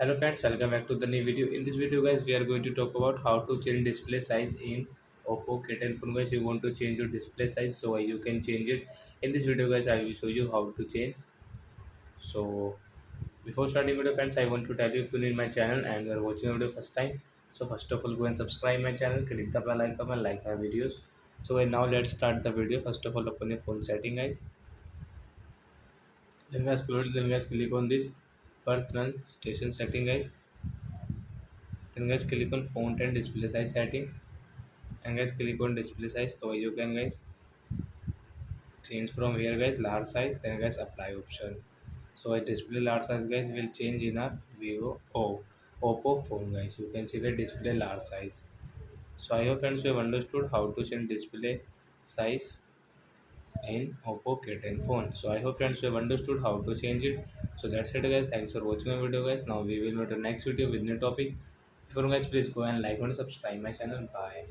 Hello friends, welcome back to the new video. In this video guys, we are going to talk about how to change display size in Oppo K10 phone guys. You want to change your display size so you can change it. In this video guys, I will show you how to change. So before starting video friends, I want to tell you if you need my channel and you are watching the video first time. So first of all, go and subscribe my channel, click the bell icon and like my videos. So now let's start the video. First of all, open your phone setting guys. Then guys click on this personal station setting guys. Then guys click on font and display size setting, and guys click on display size so you can guys change from here guys large size. Then guys apply option. So a display large size guys will change in a Vivo Oppo phone guys. You can see the display large size. So I hope friends you have understood how to change display size in Oppo K10 phone. So I hope friends you have understood how to change it. So that's it guys. Thanks for watching my video guys. Now we will meet the next video with new topic. Before guys, please go and like and subscribe my channel. Bye.